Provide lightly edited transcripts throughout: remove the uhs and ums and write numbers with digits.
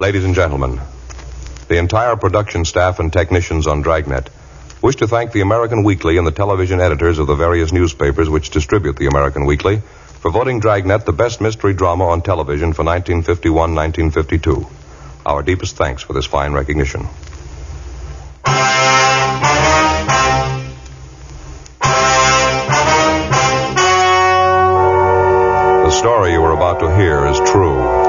Ladies and gentlemen, the entire production staff and technicians on Dragnet wish to thank the American Weekly and the television editors of the various newspapers which distribute the American Weekly for voting Dragnet the best mystery drama on television for 1951-1952. Our deepest thanks for this fine recognition. The story you are about to hear is true.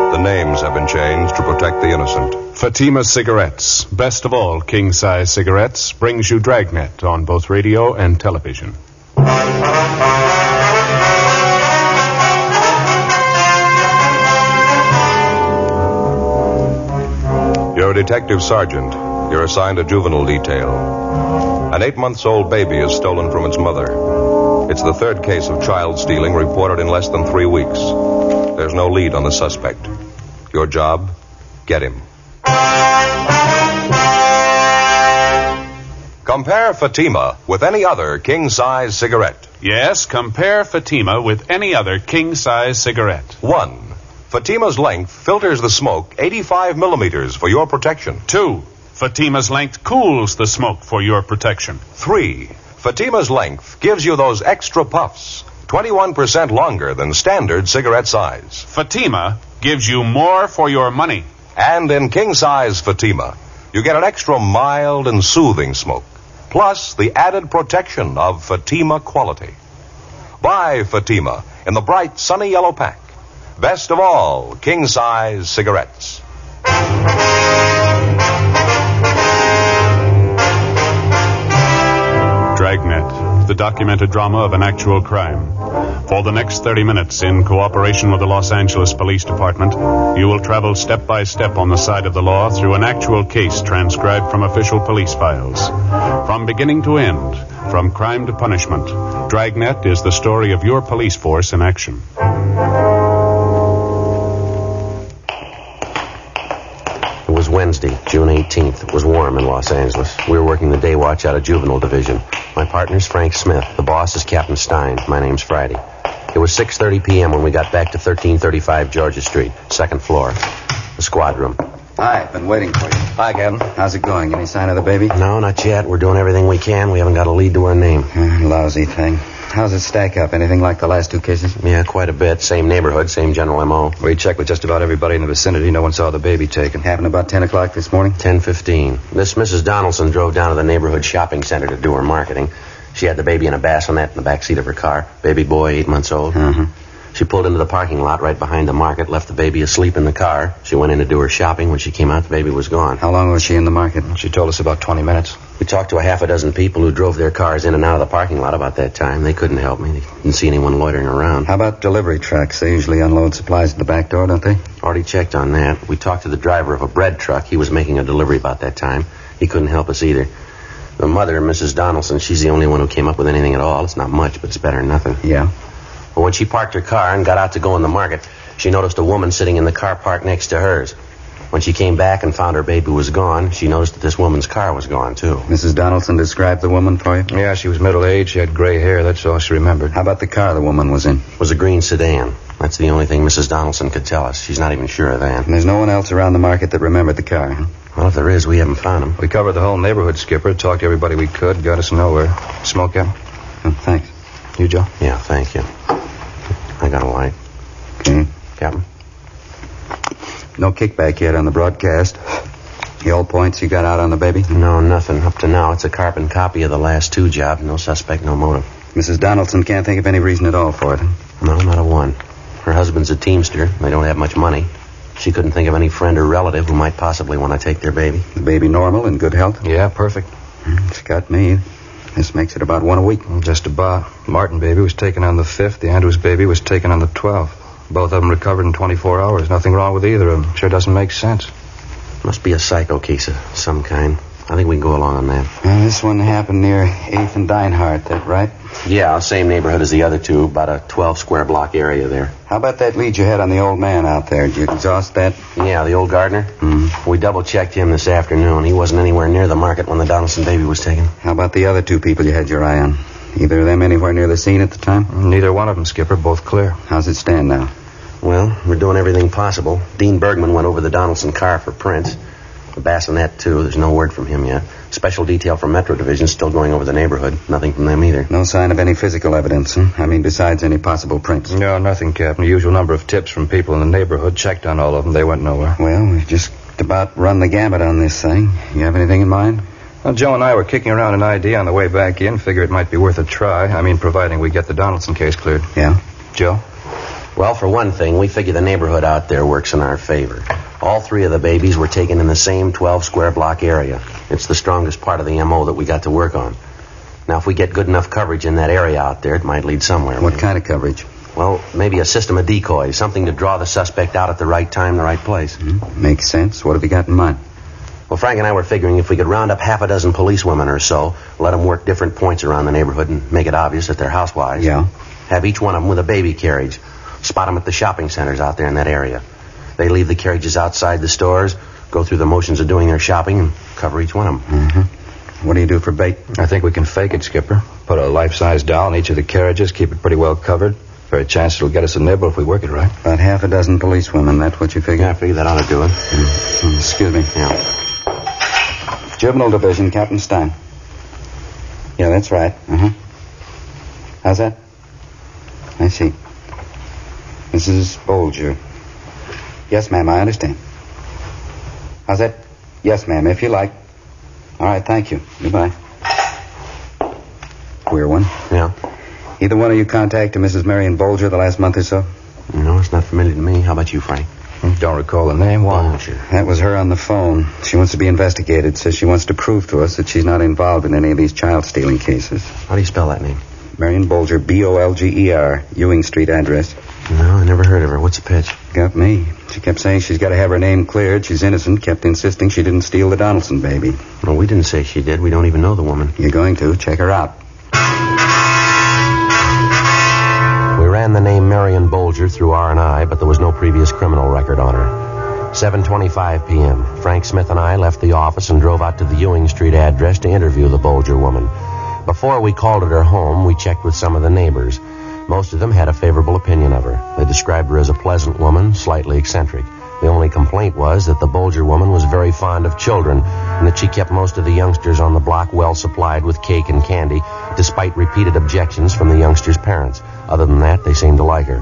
The names have been changed to protect the innocent. Fatima Cigarettes, best of all king-size cigarettes, brings you Dragnet on both radio and television. You're a detective sergeant. You're assigned a juvenile detail. An 8-month-old baby is stolen from its mother. It's the third case of child stealing reported in less than 3 weeks. There's no lead on the suspect. Your job, get him. Compare Fatima with any other king-size cigarette. Yes, compare Fatima with any other king-size cigarette. 1. Fatima's length filters the smoke 85 millimeters for your protection. 2. Fatima's length cools the smoke for your protection. 3. Fatima's length gives you those extra puffs, 21% longer than standard cigarette size. Fatima gives you more for your money. And in king-size Fatima, you get an extra mild and soothing smoke, plus the added protection of Fatima quality. Buy Fatima in the bright sunny yellow pack. Best of all king-size cigarettes. Dragnet, the documented drama of an actual crime. For the next 30 minutes, in cooperation with the Los Angeles Police Department, you will travel step by step on the side of the law through an actual case transcribed from official police files. From beginning to end, from crime to punishment, Dragnet is the story of your police force in action. It was Wednesday, June 18th. It was warm in Los Angeles. We were working the day watch out of Juvenile Division. My partner's Frank Smith. The boss is Captain Stein. My name's Friday. It was 6:30 p.m. when we got back to 1335 Georgia Street, second floor, the squad room. Hi, been waiting for you. Hi, Captain. How's it going? Any sign of the baby? No, not yet. We're doing everything we can. We haven't got a lead to her name. Lousy thing. How's it stack up? Anything like the last 2 cases? Yeah, quite a bit. Same neighborhood, same general M.O. We checked with just about everybody in the vicinity. No one saw the baby taken. Happened about 10 o'clock this morning? 10:15. This Mrs. Donaldson drove down to the neighborhood shopping center to do her marketing. She had the baby in a bassinet in the back seat of her car. Baby boy, 8 months old. Uh-huh. She pulled into the parking lot right behind the market, left the baby asleep in the car. She went in to do her shopping. When she came out, the baby was gone. How long was she in the market? She told us about 20 minutes. We talked to a half a dozen people who drove their cars in and out of the parking lot about that time. They couldn't help me. They didn't see anyone loitering around. How about delivery trucks? They usually unload supplies at the back door, don't they? Already checked on that. We talked to the driver of a bread truck. He was making a delivery about that time. He couldn't help us either. The mother, Mrs. Donaldson, she's the only one who came up with anything at all. It's not much, but it's better than nothing. Yeah. But when she parked her car and got out to go in the market, she noticed a woman sitting in the car parked next to hers. When she came back and found her baby was gone, she noticed that this woman's car was gone, too. Mrs. Donaldson described the woman for you? Yeah, she was middle-aged. She had gray hair. That's all she remembered. How about the car the woman was in? It was a green sedan. That's the only thing Mrs. Donaldson could tell us. She's not even sure of that. And there's no one else around the market that remembered the car, huh? Well, if there is, we haven't found him. We covered the whole neighborhood, Skipper. Talked to everybody we could. Got us nowhere. Smoke, Captain? Oh, thanks. You, Joe? Yeah, thank you. I got a light. Okay. Captain? No kickback yet on the broadcast. The old points you got out on the baby? No, nothing. Up to now, it's a carbon copy of the last 2 jobs. No suspect, no motive. Mrs. Donaldson can't think of any reason at all for it. No, not a one. Her husband's a teamster. They don't have much money. She couldn't think of any friend or relative who might possibly want to take their baby. The baby normal, in good health? Yeah, perfect. It's got me. This makes it about 1 a week. Just about. Martin baby was taken on the 5th. The Andrews baby was taken on the 12th. Both of them recovered in 24 hours. Nothing wrong with either of them. Sure doesn't make sense. Must be a psycho case of some kind. I think we can go along on that. This one happened near 8th and Dinehart, that right? Yeah, same neighborhood as the other two. About a 12-square-block area there. How about that lead you had on the old man out there? Did you exhaust that? Yeah, the old gardener? Mm-hmm. We double-checked him this afternoon. He wasn't anywhere near the market when the Donaldson baby was taken. How about the other 2 people you had your eye on? Either of them anywhere near the scene at the time? Neither one of them, Skipper. Both clear. How's it stand now? Well, we're doing everything possible. Dean Bergman went over the Donaldson car for prints. The bassinet, too. There's no word from him yet. Special detail from Metro Division still going over the neighborhood. Nothing from them either. No sign of any physical evidence, I mean, besides any possible prints. No, nothing, Captain. The usual number of tips from people in the neighborhood. Checked on all of them. They went nowhere. Well, we've just about run the gamut on this thing. You have anything in mind? Well, Joe and I were kicking around an idea on the way back in. Figure it might be worth a try. I mean, providing we get the Donaldson case cleared. Yeah? Joe? Well, for one thing, we figure the neighborhood out there works in our favor. All 3 of the babies were taken in the same 12-square block area. It's the strongest part of the M.O. that we got to work on. Now, if we get good enough coverage in that area out there, it might lead somewhere. What kind of coverage? Well, maybe a system of decoys, something to draw the suspect out at the right time, the right place. Makes sense. What have you got in mind? Well, Frank and I were figuring if we could round up half a dozen policewomen or so, let them work different points around the neighborhood and make it obvious that they're housewives. Yeah? Have each one of them with a baby carriage. Spot them at the shopping centers out there in that area. They leave the carriages outside the stores, go through the motions of doing their shopping, and cover each one of them. Mm-hmm. What do you do for bait? I think we can fake it, Skipper. Put a life-size doll in each of the carriages, keep it pretty well covered. Fair chance it'll get us a nibble if we work it right. About half a dozen policewomen, that's what you figure? Yeah, I figure that ought to do it. Excuse me. Yeah. Juvenile Division, Captain Stein. Yeah, that's right. How's that? I see. Mrs. Bolger. Yes, ma'am, I understand. How's that? Yes, ma'am, if you like. All right, thank you. Goodbye. Queer one. Yeah. Either one of you contacted Mrs. Marion Bolger the last month or so? No, it's not familiar to me. How about you, Frank? Don't recall the name. Why? Bolger. That was her on the phone. She wants to be investigated. Says she wants to prove to us that she's not involved in any of these child-stealing cases. How do you spell that name? Marion Bolger, Bolger, Ewing Street address. No, I never heard of her. What's the pitch? Got me. She kept saying she's got to have her name cleared. She's innocent. Kept insisting she didn't steal the Donaldson baby. Well, we didn't say she did. We don't even know the woman. You're going to. Check her out. We ran the name Marion Bolger through R&I, but there was no previous criminal record on her. 7:25 p.m. Frank Smith and I left the office and drove out to the Ewing Street address to interview the Bolger woman. Before we called at her home, we checked with some of the neighbors. Most of them had a favorable opinion of her. They described her as a pleasant woman, slightly eccentric. The only complaint was that the Bolger woman was very fond of children and that she kept most of the youngsters on the block well supplied with cake and candy, despite repeated objections from the youngsters' parents. Other than that, they seemed to like her.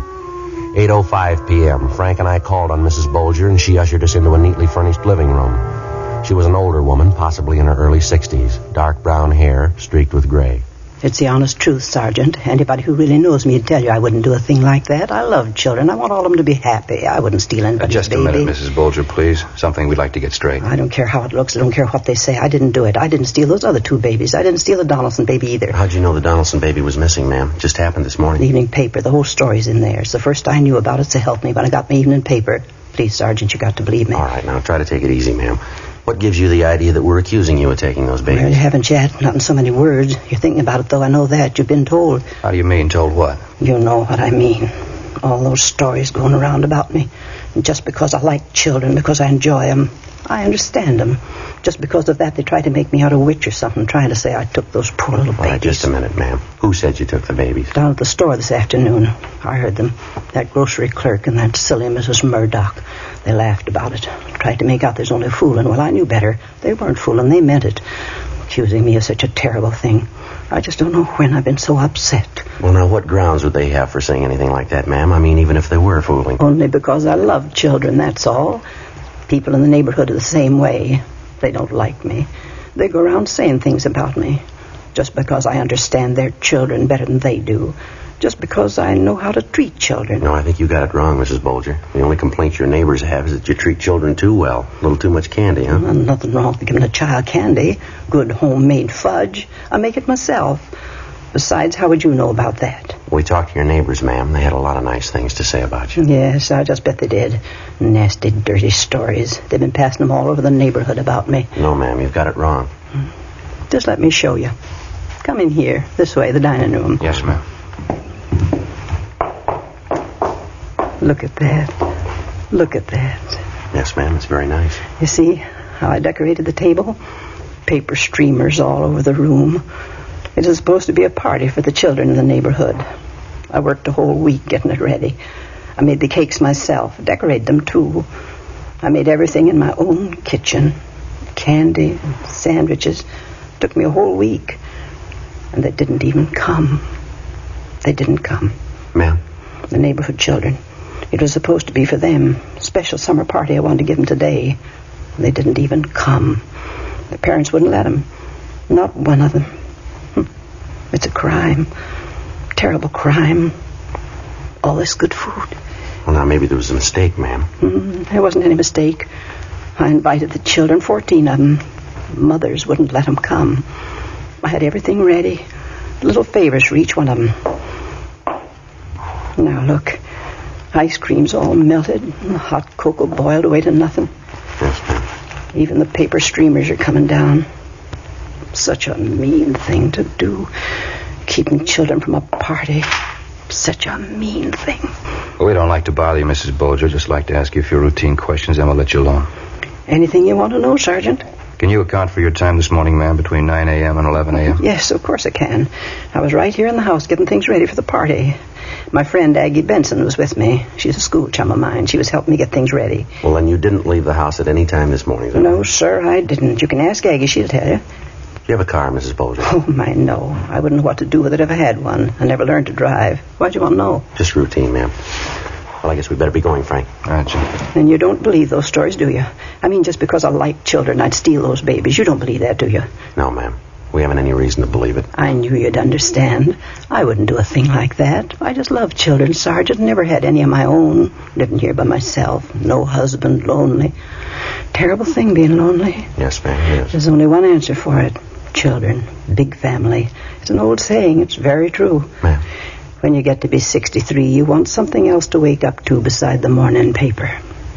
8:05 p.m. Frank and I called on Mrs. Bolger, and she ushered us into a neatly furnished living room. She was an older woman, possibly in her early 60s, dark brown hair, streaked with gray. It's the honest truth, Sergeant. Anybody who really knows me would tell you I wouldn't do a thing like that. I love children. I want all of them to be happy. I wouldn't steal anybody's Just a baby. minute, Mrs. Bolger, please. Something we'd like to get straight. I don't care how it looks. I don't care what they say. I didn't do it. I didn't steal those other 2 babies. I didn't steal the Donaldson baby either. How'd you know the Donaldson baby was missing, ma'am? It just happened this morning. The evening paper. The whole story's in there. It's the first I knew about it, so help me. When I got my evening paper. Please, Sergeant, you got to believe me. All right, now try to take it easy, ma'am. What gives you the idea that we're accusing you of taking those babies? Well, you haven't yet. Not in so many words. You're thinking about it, though. I know that. You've been told. How do you mean, told what? You know what I mean. All those stories going around about me. And just because I like children, because I enjoy them, I understand them. Just because of that, they try to make me out a witch or something, trying to say I took those poor little All right, babies. just a minute, ma'am. Who said you took the babies? Down at the store this afternoon. I heard them. That grocery clerk and that silly Mrs. Murdoch. They laughed about it. Tried to make out there's only fooling. Well, I knew better. They weren't fooling. They meant it. Accusing me of such a terrible thing. I just don't know when I've been so upset. Well, now, what grounds would they have for saying anything like that, ma'am? I mean, even if they were fooling. Only because I love children, that's all. People in the neighborhood are the same way. They don't like me. They go around saying things about me. Just because I understand their children better than they do. Just because I know how to treat children. No, I think you got it wrong, Mrs. Bolger. The only complaint your neighbors have is that you treat children too well. A little too much candy, huh? Well, nothing wrong with giving a child candy. Good homemade fudge. I make it myself. Besides, how would you know about that? We talked to your neighbors, ma'am. They had a lot of nice things to say about you. Yes, I just bet they did. Nasty, dirty stories. They've been passing them all over the neighborhood about me. No, ma'am, you've got it wrong. Just let me show you. Come in here, this way, the dining room. Yes, ma'am. Look at that. Look at that. Yes, ma'am, it's very nice. You see how I decorated the table? Paper streamers all over the room. It is supposed to be a party for the children in the neighborhood. I worked a whole week getting it ready. I made the cakes myself, decorated them, too. I made everything in my own kitchen. Candy, sandwiches. Took me a whole week. And they didn't even come. They didn't come. Ma'am? The neighborhood children. It was supposed to be for them. Special summer party I wanted to give them today. And they didn't even come. The parents wouldn't let them. Not one of them. It's a crime. Terrible crime. All this good food. Well, now, maybe there was a mistake, ma'am. There wasn't any mistake. I invited the children, 14 of them. Mothers wouldn't let them come. I had everything ready. Little favors for each one of them. Now, look. Ice cream's all melted. And the hot cocoa boiled away to nothing. Yes, ma'am. Even the paper streamers are coming down. Such a mean thing to do. Keeping children from a party. Such a mean thing. Well, we don't like to bother you, Mrs. Bolger. Just like to ask you a few routine questions, then we'll let you alone. Anything you want to know, Sergeant? Can you account for your time this morning, ma'am, between 9 a.m. and 11 a.m.? Yes, of course I can. I was right here in the house getting things ready for the party. My friend Aggie Benson was with me. She's a school chum of mine. She was helping me get things ready. Well, then you didn't leave the house at any time this morning, then? No, sir, I didn't. You can ask Aggie. She'll tell you. Do you have a car, Mrs. Bolger? Oh, my, no. I wouldn't know what to do with it if I had one. I never learned to drive. Why'd you want to know? Just routine, ma'am. Well, I guess we better be going, Frank. All right, Jim. And you don't believe those stories, do you? I mean, just because I like children, I'd steal those babies. You don't believe that, do you? No, ma'am. We haven't any reason to believe it. I knew you'd understand. I wouldn't do a thing like that. I just love children, Sergeant. Never had any of my own. Living here by myself. No husband, lonely. Terrible thing being lonely. Yes, ma'am, yes. There's only one answer for it. Children. Big family. It's an old saying. It's very true. Ma'am. When you get to be 63, you want something else to wake up to beside the morning paper.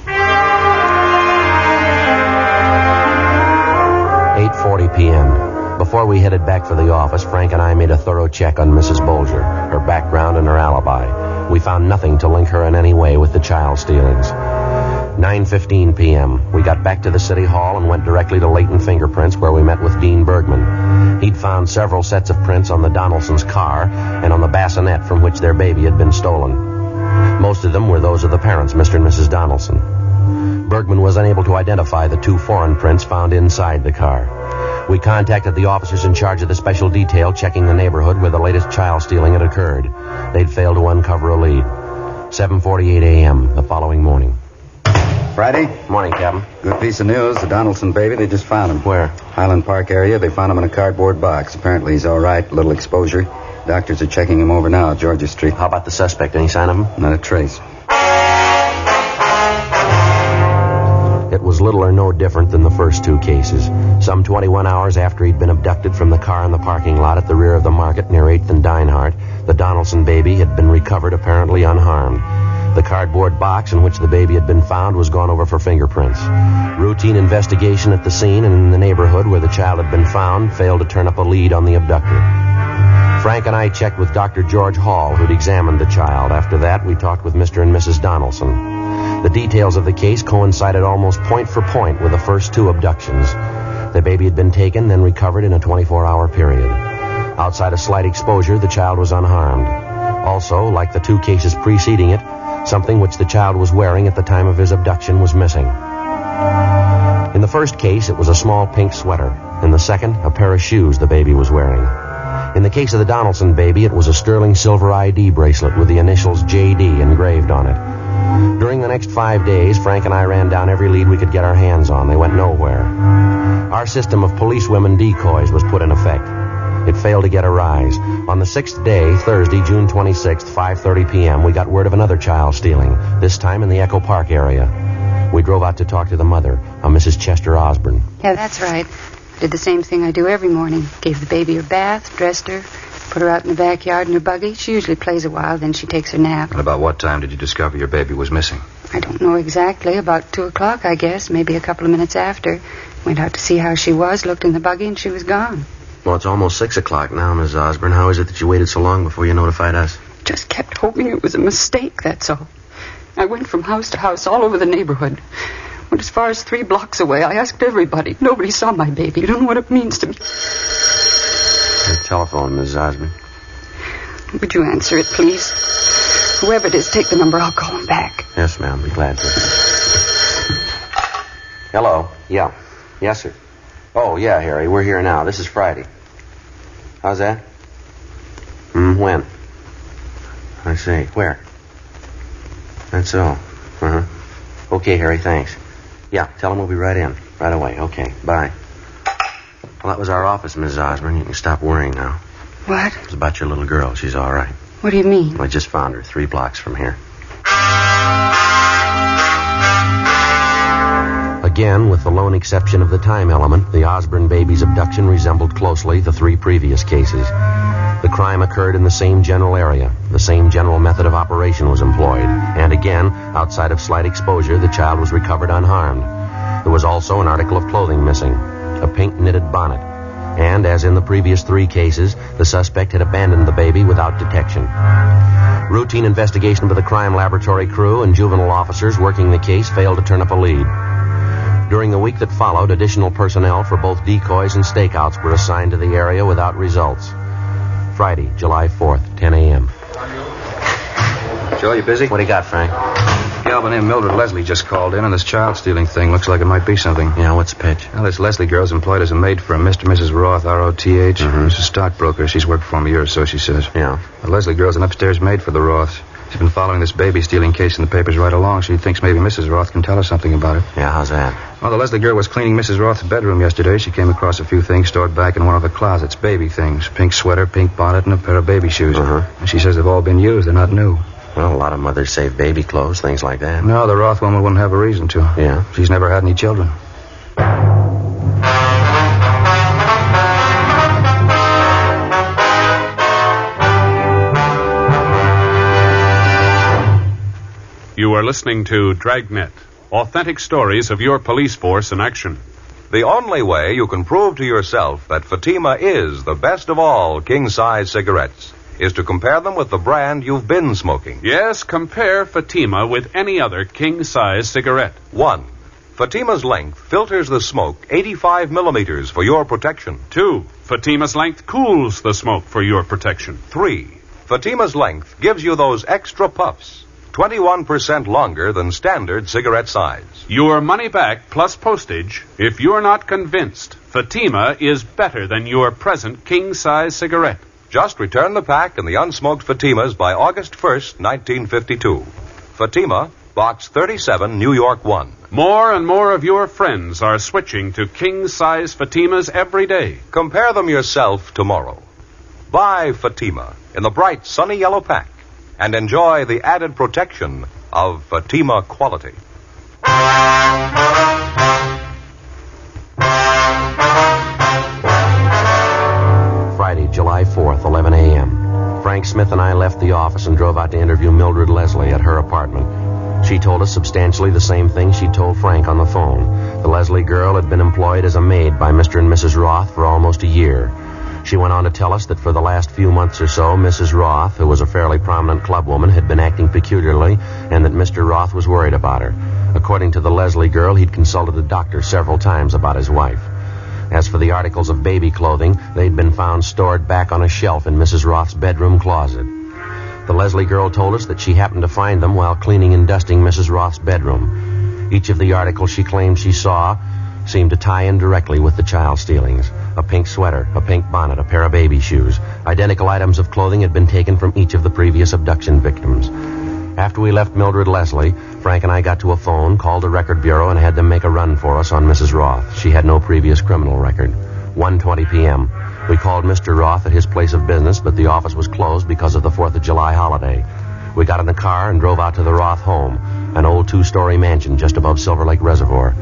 8:40 p.m. Before we headed back for the office, Frank and I made a thorough check on Mrs. Bolger, her background and her alibi. We found nothing to link her in any way with the child stealings. 9:15 p.m. We got back to the city hall and went directly to Layton Fingerprints, where we met with Dean Bergman. He'd found several sets of prints on the Donaldsons' car and on the bassinet from which their baby had been stolen. Most of them were those of the parents, Mr. and Mrs. Donaldson. Bergman was unable to identify the two foreign prints found inside the car. We contacted the officers in charge of the special detail checking the neighborhood where the latest child stealing had occurred. They'd failed to uncover a lead. 7:48 a.m. the following morning. Friday? Morning, Captain. Good piece of news. The Donaldson baby, they just found him. Where? Highland Park area. They found him in a cardboard box. Apparently he's all right. A little exposure. Doctors are checking him over now, Georgia Street. How about the suspect? Any sign of him? Not a trace. It was little or no different than the first two cases. Some 21 hours after he'd been abducted from the car in the parking lot at the rear of the market near 8th and Dinehart, the Donaldson baby had been recovered apparently unharmed. The cardboard box in which the baby had been found was gone over for fingerprints. Routine investigation at the scene and in the neighborhood where the child had been found failed to turn up a lead on the abductor. Frank and I checked with Dr. George Hall, who'd examined the child. After that, we talked with Mr. and Mrs. Donaldson. The details of the case coincided almost point for point with the first two abductions. The baby had been taken, then recovered in a 24-hour period. Outside of slight exposure, the child was unharmed. Also, like the two cases preceding it, something which the child was wearing at the time of his abduction was missing. In the first case, it was a small pink sweater. In the second, a pair of shoes the baby was wearing. In the case of the Donaldson baby, it was a sterling silver ID bracelet with the initials J.D. engraved on it. During the next 5 days, Frank and I ran down every lead we could get our hands on. They went nowhere. Our system of policewomen decoys was put in effect. It failed to get a rise. On the sixth day, Thursday, June 26th, 5:30 p.m., we got word of another child stealing, this time in the Echo Park area. We drove out to talk to the mother, a Mrs. Chester Osborne. Yeah, that's right. Did the same thing I do every morning. Gave the baby her bath, dressed her, put her out in the backyard in her buggy. She usually plays a while, then she takes her nap. And about what time did you discover your baby was missing? I don't know exactly. About 2 o'clock, I guess. Maybe a couple of minutes after. Went out to see how she was, looked in the buggy, and she was gone. Well, it's almost 6 o'clock now, Miss Osborne. How is it that you waited so long before you notified us? Just kept hoping it was a mistake, that's all. I went from house to house all over the neighborhood. Went as far as 3 blocks away. I asked everybody. Nobody saw my baby. You don't know what it means to me. The telephone, Miss Osborne. Would you answer it, please? Whoever it is, take the number. I'll call him back. Yes, ma'am. Be glad to. Hello. Yeah. Yes, sir. Oh, yeah, Harry. We're here now. This is Friday. How's that? When? I see. Where? That's all. Uh-huh. Okay, Harry, thanks. Yeah, tell him we'll be right in. Right away. Okay, bye. Well, that was our office, Mrs. Osborne. You can stop worrying now. What? It was about your little girl. She's all right. What do you mean? I just found her 3 blocks from here. Again, with the lone exception of the time element, the Osborne baby's abduction resembled closely the 3 previous cases. The crime occurred in the same general area. The same general method of operation was employed. And again, outside of slight exposure, the child was recovered unharmed. There was also an article of clothing missing, a pink knitted bonnet. And, as in the previous 3 cases, the suspect had abandoned the baby without detection. Routine investigation by the crime laboratory crew and juvenile officers working the case failed to turn up a lead. During the week that followed, additional personnel for both decoys and stakeouts were assigned to the area without results. Friday, July 4th, 10 a.m. Joe, you busy? What do you got, Frank? Gal by name Mildred Leslie just called in on this child stealing thing. Looks like it might be something. Yeah, what's the pitch? Well, this Leslie girl's employed as a maid for a Mr. and Mrs. Roth, R-O-T-H. Mm-hmm. She's a stockbroker. She's worked for him a year or so, she says. Yeah. The Leslie girl's an upstairs maid for the Roths. She's been following this baby stealing case in the papers right along. She thinks maybe Mrs. Roth can tell her something about it. Yeah, how's that? Well, the Leslie girl was cleaning Mrs. Roth's bedroom yesterday. She came across a few things stored back in one of the closets. Baby things. Pink sweater, pink bonnet, and a pair of baby shoes. Uh-huh. And she says they've all been used. They're not new. Well, a lot of mothers save baby clothes, things like that. No, the Roth woman wouldn't have a reason to. Yeah? She's never had any children. You are listening to Dragnet, authentic stories of your police force in action. The only way you can prove to yourself that Fatima is the best of all king-size cigarettes is to compare them with the brand you've been smoking. Yes, compare Fatima with any other king-size cigarette. 1. Fatima's length filters the smoke 85 millimeters for your protection. 2. Fatima's length cools the smoke for your protection. 3. Fatima's length gives you those extra puffs, 21% longer than standard cigarette size. Your money back plus postage if you're not convinced Fatima is better than your present king-size cigarette. Just return the pack and the unsmoked Fatimas by August 1st, 1952. Fatima, Box 37, New York 1. More and more of your friends are switching to king-size Fatimas every day. Compare them yourself tomorrow. Buy Fatima in the bright, sunny yellow pack and enjoy the added protection of Fatima quality. Friday, July 4th, 11 a.m. Frank Smith and I left the office and drove out to interview Mildred Leslie at her apartment. She told us substantially the same thing she told Frank on the phone. The Leslie girl had been employed as a maid by Mr. and Mrs. Roth for almost a year. She went on to tell us that for the last few months or so, Mrs. Roth, who was a fairly prominent clubwoman, had been acting peculiarly, and that Mr. Roth was worried about her. According to the Leslie girl, he'd consulted a doctor several times about his wife. As for the articles of baby clothing, they'd been found stored back on a shelf in Mrs. Roth's bedroom closet. The Leslie girl told us that she happened to find them while cleaning and dusting Mrs. Roth's bedroom. Each of the articles she claimed she saw seemed to tie in directly with the child stealings. A pink sweater, a pink bonnet, a pair of baby shoes. Identical items of clothing had been taken from each of the previous abduction victims. After we left Mildred Leslie, Frank and I got to a phone, called the record bureau, and had them make a run for us on Mrs. Roth. She had no previous criminal record. 1:20 p.m. We called Mr. Roth at his place of business, but the office was closed because of the 4th of July holiday. We got in the car and drove out to the Roth home, an old 2-story mansion just above Silver Lake Reservoir.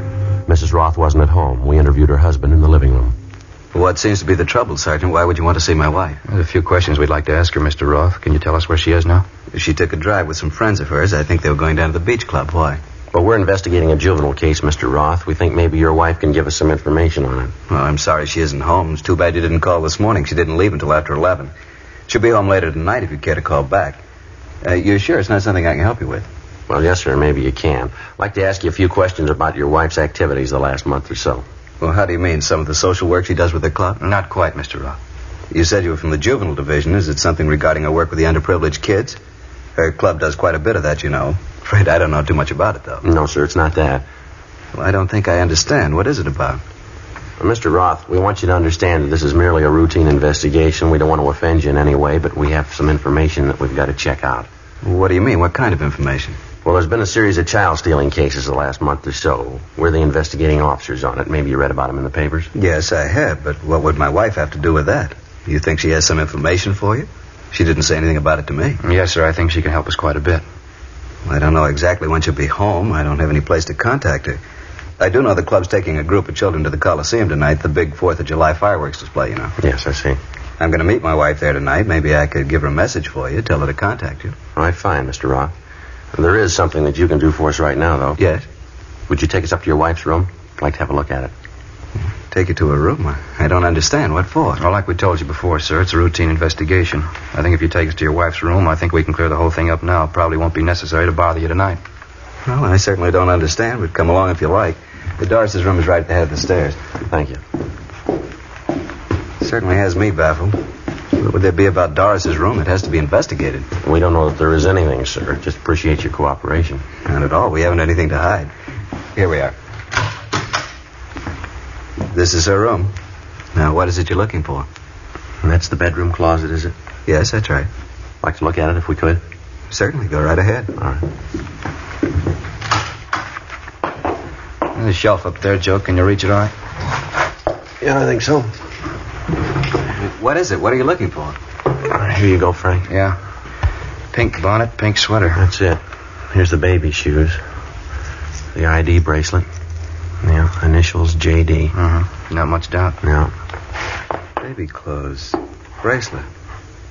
Mrs. Roth wasn't at home. We interviewed her husband in the living room. What seems to be the trouble, Sergeant? Why would you want to see my wife? There's a few questions we'd like to ask her, Mr. Roth. Can you tell us where she is now? She took a drive with some friends of hers. I think they were going down to the beach club. Why? Well, we're investigating a juvenile case, Mr. Roth. We think maybe your wife can give us some information on it. Well, I'm sorry she isn't home. It's too bad you didn't call this morning. She didn't leave until after 11. She'll be home later tonight if you care to call back. You're sure it's not something I can help you with? Well, yes, sir, maybe you can. I'd like to ask you a few questions about your wife's activities the last month or so. Well, how do you mean? Some of the social work she does with the club? Not quite, Mr. Roth. You said you were from the juvenile division. Is it something regarding her work with the underprivileged kids? Her club does quite a bit of that, you know. Afraid I don't know too much about it, though. No, sir, it's not that. Well, I don't think I understand. What is it about? Well, Mr. Roth, we want you to understand that this is merely a routine investigation. We don't want to offend you in any way, but we have some information that we've got to check out. What do you mean? What kind of information? Well, there's been a series of child stealing cases the last month or so. We're the investigating officers on it. Maybe you read about them in the papers? Yes, I have, but what would my wife have to do with that? You think she has some information for you? She didn't say anything about it to me. Yes, sir, I think she can help us quite a bit. I don't know exactly when she'll be home. I don't have any place to contact her. I do know the club's taking a group of children to the Coliseum tonight, the big 4th of July fireworks display, you know. Yes, I see. I'm going to meet my wife there tonight. Maybe I could give her a message for you, tell her to contact you. All right, fine, Mr. Roth. There is something that you can do for us right now, though. Yes? Would you take us up to your wife's room? I'd like to have a look at it. Take you to her room? I don't understand. What for? Well, like we told you before, sir, it's a routine investigation. I think if you take us to your wife's room, I think we can clear the whole thing up now. It probably won't be necessary to bother you tonight. Well, I certainly don't understand, but come along if you like. The Doris's room is right at the head of the stairs. Thank you. Certainly has me baffled. What would there be about Doris's room? It has to be investigated. We don't know that there is anything, sir. Just appreciate your cooperation. Not at all. We haven't anything to hide. Here we are. This is her room. Now, what is it you're looking for? And that's the bedroom closet, is it? Yes, that's right. Like to look at it if we could? Certainly. Go right ahead. All right. There's a shelf up there, Joe. Can you reach it all right? Yeah, I think so. What is it? What are you looking for? Here you go, Frank. Yeah. Pink bonnet, pink sweater. That's it. Here's the baby shoes. The ID bracelet. Yeah, initials JD. Not much doubt. No. Baby clothes. Bracelet.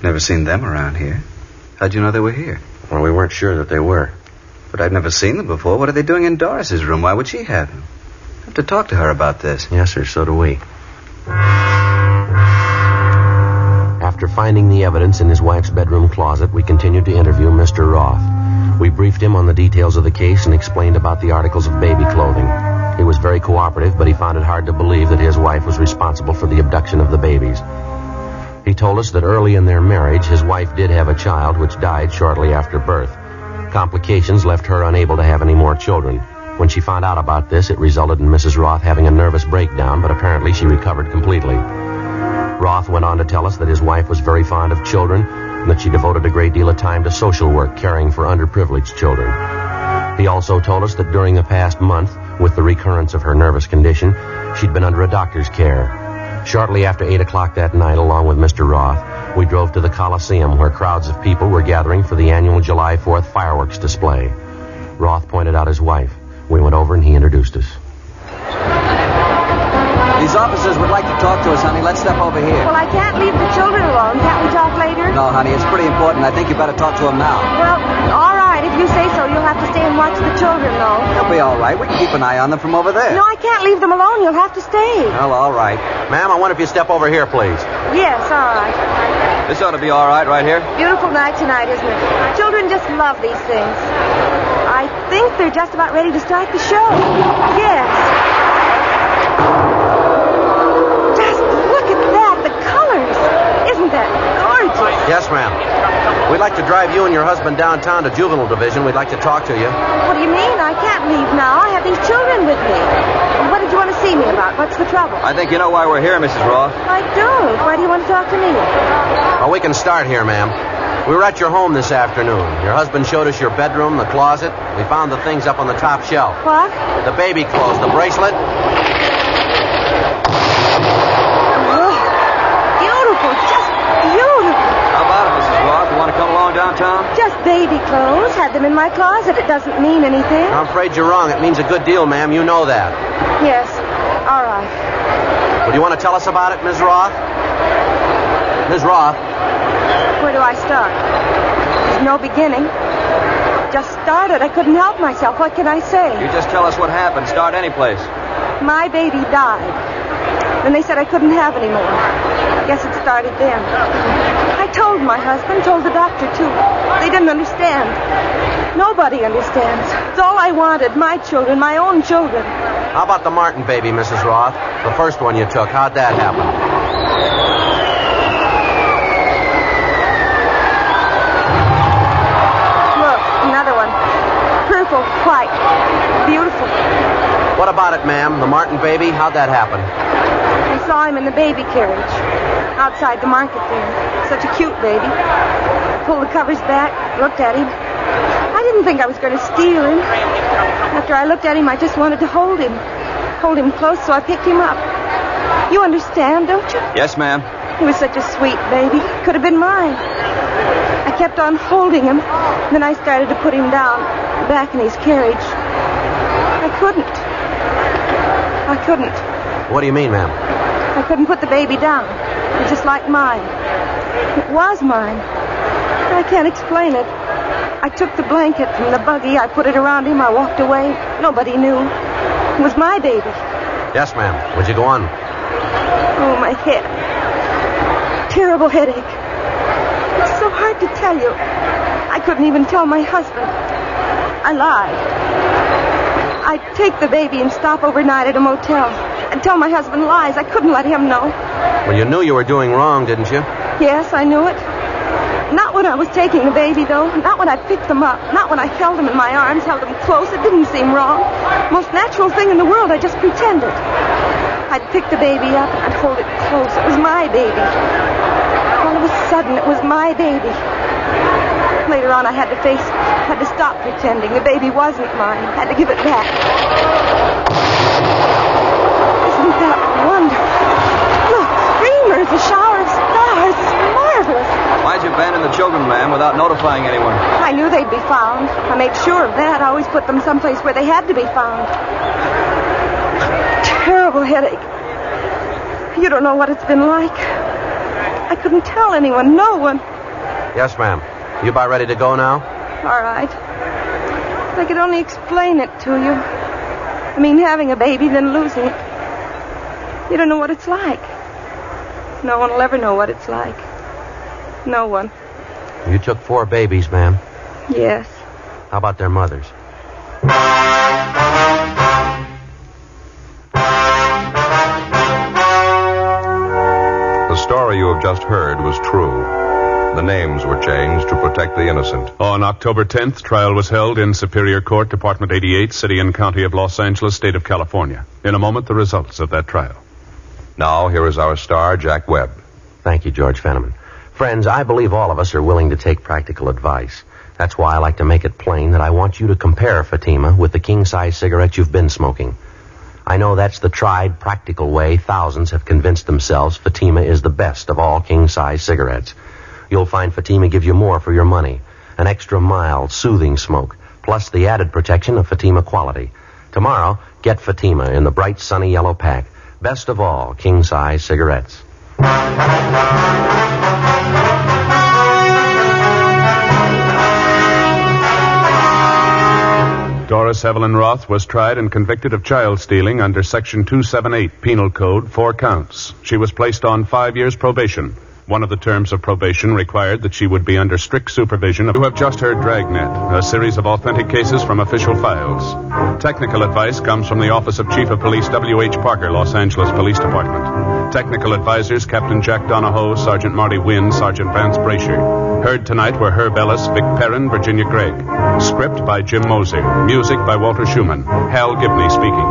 Never seen them around here. How'd you know they were here? Well, we weren't sure that they were. But I'd never seen them before. What are they doing in Doris's room? Why would she have them? I have to talk to her about this. Yes, sir, so do we. After finding the evidence in his wife's bedroom closet, we continued to interview Mr. Roth. We briefed him on the details of the case and explained about the articles of baby clothing. He was very cooperative, but he found it hard to believe that his wife was responsible for the abduction of the babies. He told us that early in their marriage, his wife did have a child which died shortly after birth. Complications left her unable to have any more children. When she found out about this, it resulted in Mrs. Roth having a nervous breakdown, but apparently she recovered completely. Roth went on to tell us that his wife was very fond of children and that she devoted a great deal of time to social work, caring for underprivileged children. He also told us that during the past month, with the recurrence of her nervous condition, she'd been under a doctor's care. Shortly after 8 o'clock that night, along with Mr. Roth, we drove to the Coliseum where crowds of people were gathering for the annual July 4th fireworks display. Roth pointed out his wife. We went over and he introduced us. These officers would like to talk to us, honey. Let's step over here. Well, I can't leave the children alone. Can't we talk later? No, honey, it's pretty important. I think you better talk to them now. Well, all right. If you say so, you'll have to stay and watch the children, though. They'll be all right. We can keep an eye on them from over there. No, I can't leave them alone. You'll have to stay. Well, all right. Ma'am, I wonder if you step over here, please. Yes, all right. This ought to be all right here. Beautiful night tonight, isn't it? Children just love these things. I think they're just about ready to start the show. Yes. Just look at that. The colors. Isn't that gorgeous? Yes, ma'am. We'd like to drive you and your husband downtown to Juvenile Division. We'd like to talk to you. What do you mean? I can't leave now. I have these children with me. What did you want to see me about? What's the trouble? I think you know why we're here, Mrs. Roth. I don't. Why do you want to talk to me? Well, we can start here, ma'am. We were at your home this afternoon. Your husband showed us your bedroom, the closet. We found the things up on the top shelf. What? The baby clothes, the bracelet. Beautiful. Just beautiful. How about it, Mrs. Roth? You want to come along downtown? Just baby clothes. Had them in my closet. It doesn't mean anything. I'm afraid you're wrong. It means a good deal, ma'am. You know that. Yes. All right. Well, do you want to tell us about it, Ms. Roth? Ms. Roth? Where do I start? There's no beginning. Just started. I couldn't help myself. What can I say? You just tell us what happened. Start any place. My baby died. Then they said I couldn't have any more. Guess it started then. I told my husband, told the doctor, too. They didn't understand. Nobody understands. It's all I wanted. My children, my own children. How about the Martin baby, Mrs. Roth? The first one you took. How'd that happen? What about it, ma'am? The Martin baby? How'd that happen? I saw him in the baby carriage outside the market there. Such a cute baby. I pulled the covers back, looked at him. I didn't think I was going to steal him. After I looked at him, I just wanted to hold him close, so I picked him up. You understand, don't you? Yes, ma'am. He was such a sweet baby. Could have been mine. I kept on holding him. Then I started to put him down, back in his carriage. I couldn't. What do you mean, ma'am? I couldn't put the baby down. It was just like mine. It was mine. I can't explain it. I took the blanket from the buggy. I put it around him. I walked away. Nobody knew. It was my baby. Yes, ma'am. Would you go on? Oh, my head. Terrible headache. It's so hard to tell you. I couldn't even tell my husband. I lied. I'd take the baby and stop overnight at a motel. I'd tell my husband lies. I couldn't let him know. Well, you knew you were doing wrong, didn't you? Yes, I knew it. Not when I was taking the baby, though. Not when I picked them up. Not when I held them in my arms, held them close. It didn't seem wrong. Most natural thing in the world. I just pretended. I'd pick the baby up and I'd hold it close. It was my baby. All of a sudden, it was my baby. Later on, I had to stop pretending. The baby wasn't mine. I had to give it back. Isn't that wonderful? Look, streamers, a shower of stars. It's marvelous. Why'd you abandon the children, ma'am, without notifying anyone? I knew they'd be found. I made sure of that. I always put them someplace where they had to be found. Terrible headache. You don't know what it's been like. I couldn't tell anyone, no one. Yes, ma'am. You about ready to go now? All right. If I could only explain it to you. I mean, having a baby, then losing it. You don't know what it's like. No one will ever know what it's like. No one. You took 4 babies, ma'am. Yes. How about their mothers? The story you have just heard was true. The names were changed to protect the innocent. On October 10th, trial was held in Superior Court, Department 88, City and County of Los Angeles, State of California. In a moment, the results of that trial. Now, here is our star, Jack Webb. Thank you, George Fenneman. Friends, I believe all of us are willing to take practical advice. That's why I like to make it plain that I want you to compare Fatima with the king-size cigarette you've been smoking. I know that's the tried, practical way thousands have convinced themselves Fatima is the best of all king-size cigarettes. You'll find Fatima give you more for your money. An extra mild, soothing smoke, plus the added protection of Fatima quality. Tomorrow, get Fatima in the bright, sunny yellow pack. Best of all, king-size cigarettes. Doris Evelyn Roth was tried and convicted of child stealing under Section 278 Penal Code, 4 counts. She was placed on 5 years probation. One of the terms of probation required that she would be under strict supervision. You have just heard Dragnet, a series of authentic cases from official files. Technical advice comes from the Office of Chief of Police W.H. Parker, Los Angeles Police Department. Technical advisors Captain Jack Donahoe, Sergeant Marty Wynn, Sergeant Vance Brasher. Heard tonight were Herb Ellis, Vic Perrin, Virginia Gregg. Script by Jim Moser. Music by Walter Schumann. Hal Gibney speaking.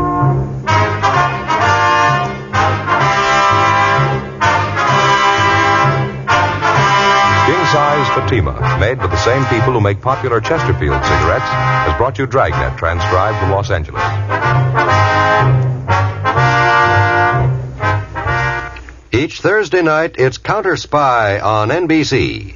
King-size Fatima, made with the same people who make popular Chesterfield cigarettes, has brought you Dragnet, transcribed from Los Angeles. Each Thursday night, it's Counter Spy on NBC.